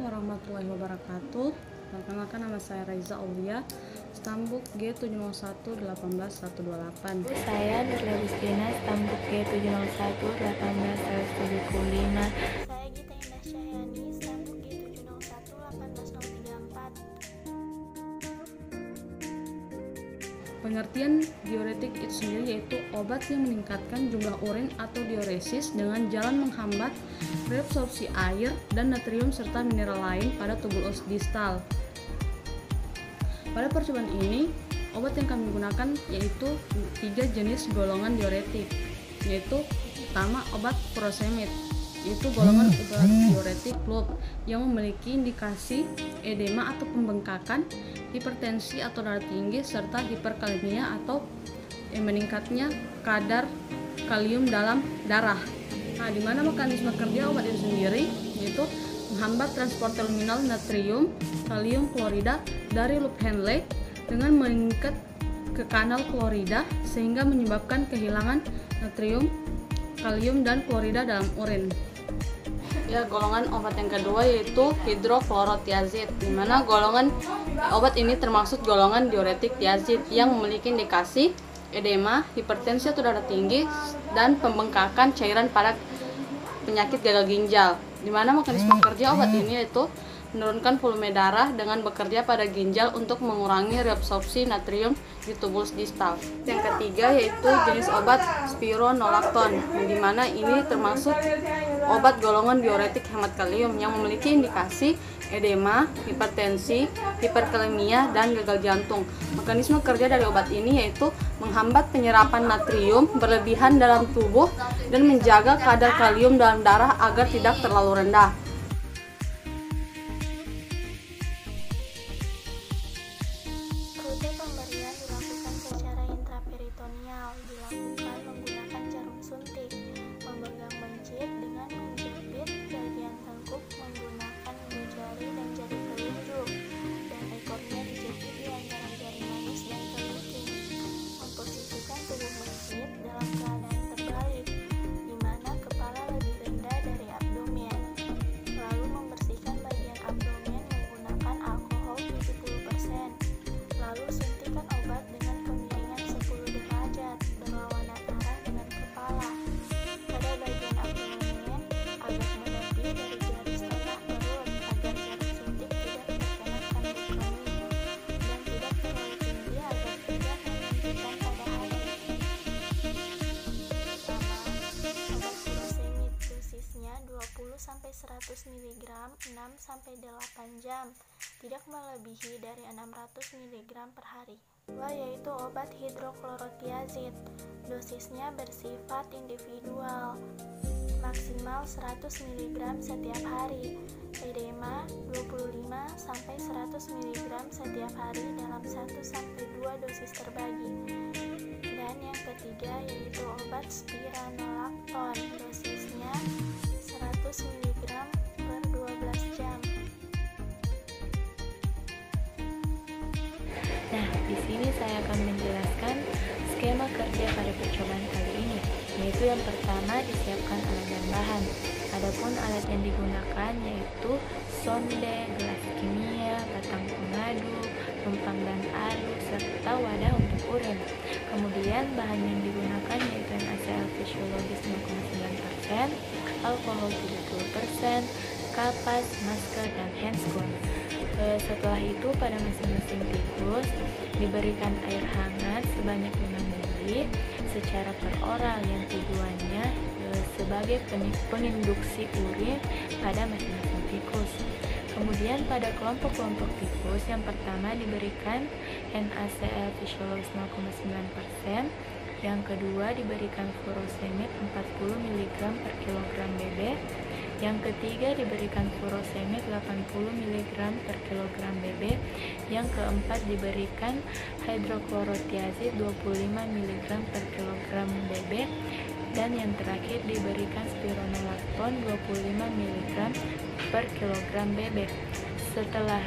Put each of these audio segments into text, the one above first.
warahmatullahi wabarakatuh. Perkenalkan, nama saya Raiza Aulia, Stambuk G701-18128. Saya Nurlia Agustina, Stambuk G701-18175. Saya Gita Indah Cahyani, Stambuk G701-18034. Pengertian diuretik itu sendiri yaitu obat yang meningkatkan jumlah urin atau diuresis dengan jalan menghambat reabsorpsi air dan natrium serta mineral lain pada tubul distal. Pada percobaan ini, obat yang kami gunakan yaitu 3 jenis golongan diuretik, yaitu pertama obat furosemid, yaitu golongan obat diuretik loop yang memiliki indikasi edema atau pembengkakan, hipertensi atau darah tinggi, serta hiperkalemia atau meningkatnya kadar kalium dalam darah. Nah, di mana mekanisme kerja obat itu sendiri yaitu menghambat transport terminal natrium kalium klorida dari loop Henle dengan mengikat ke kanal klorida sehingga menyebabkan kehilangan natrium, kalium dan klorida dalam urin. Ya, golongan obat yang kedua yaitu hidroklorotiazid, di mana golongan obat ini termasuk golongan diuretik tiazid yang memiliki indikasi edema, hipertensi atau darah tinggi, dan pembengkakan cairan pada penyakit gagal ginjal. Di mana mekanisme kerja obat ini yaitu menurunkan volume darah dengan bekerja pada ginjal untuk mengurangi reabsorpsi natrium di tubul distal. Yang ketiga yaitu jenis obat spironolakton, di mana ini termasuk obat golongan diuretik hemat kalium yang memiliki indikasi edema, hipertensi, hiperkalemia, dan gagal jantung. Mekanisme kerja dari obat ini yaitu menghambat penyerapan natrium berlebihan dalam tubuh dan menjaga kadar kalium dalam darah agar tidak terlalu rendah. Rute pemberian dilakukan secara intraperitoneal, dilakukan menggunakan jarum suntik, memegang mencit dengan menjepit bagian tengkuk menggunakan ujung jari dan jari telunjuk, dan ekornya dijepit di antara jari manis dan kelingking. Memposisikan tubuh mencit dalam keadaan terbalik, di mana kepala lebih rendah dari abdomen. Lalu membersihkan bagian abdomen menggunakan alkohol 70%. Lalu suntikan obat dengan kemiringan 10 derajat berlawanan arah dengan kepala pada bagian abdomen agak menepi dari garis tengah perut agar jarak suntik tidak terkena kandung kemih dan tidak terlalu tinggi agar tidak menyuntikkan pada hati. Pertama, obat furosemid dosisnya 20-100 mg 6-8 jam, tidak melebihi dari 600 mg per hari. Kedua yaitu obat hidroklorotiazid, dosisnya bersifat individual, maksimal 100 mg setiap hari, edema 25-100 mg setiap hari dalam 1-2 dosis terbagi. Dan yang ketiga yaitu obat spironolakton, dosisnya 100 mg per 12 jam. Nah, di sini saya akan menjelaskan skema kerja pada percobaan kali ini, yaitu yang pertama disiapkan alat dan bahan. Adapun alat yang digunakan yaitu sonde, gelas kimia, batang pengaduk, numpang dan alu, serta wadah untuk urin. Kemudian bahan yang digunakan yaitu NaCl fisiologis 0,9%, alkohol 70%, kapas, masker, dan handscoon. Setelah itu pada masing-masing tikus diberikan air hangat sebanyak 5 ml secara peroral yang tujuannya sebagai penginduksi urin pada masing-masing tikus. Kemudian pada kelompok-kelompok tikus yang pertama diberikan NaCl fisiologis 0,9%, yang kedua diberikan furosemid 40 mg per kilogram BB, yang ketiga diberikan furosemid 80 mg per kilogram BB, yang keempat diberikan hidroklorotiazid 25 mg per kilogram BB, dan yang terakhir diberikan spironolakton 25 mg per kilogram BB. Setelah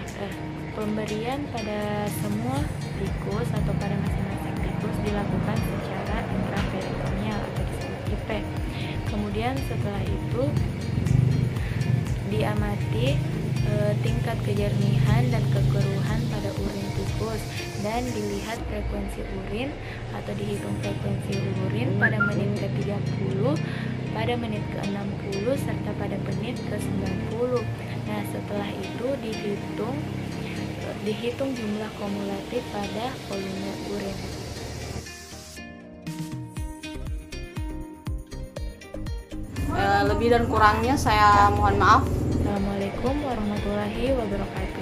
pemberian pada semua tikus atau pada masing-masing tikus dilakukan secara intraperitoneal atau disebut IP. Kemudian setelah itu diamati tingkat kejernihan dan kekeruhan pada urin tikus, dan dilihat frekuensi urin atau dihitung frekuensi urin pada menit ke-30, pada menit ke-60, serta pada menit ke-90. Nah, setelah itu dihitung jumlah kumulatif pada volume urin. Lebih dan kurangnya saya mohon maaf. Assalamualaikum warahmatullahi wabarakatuh.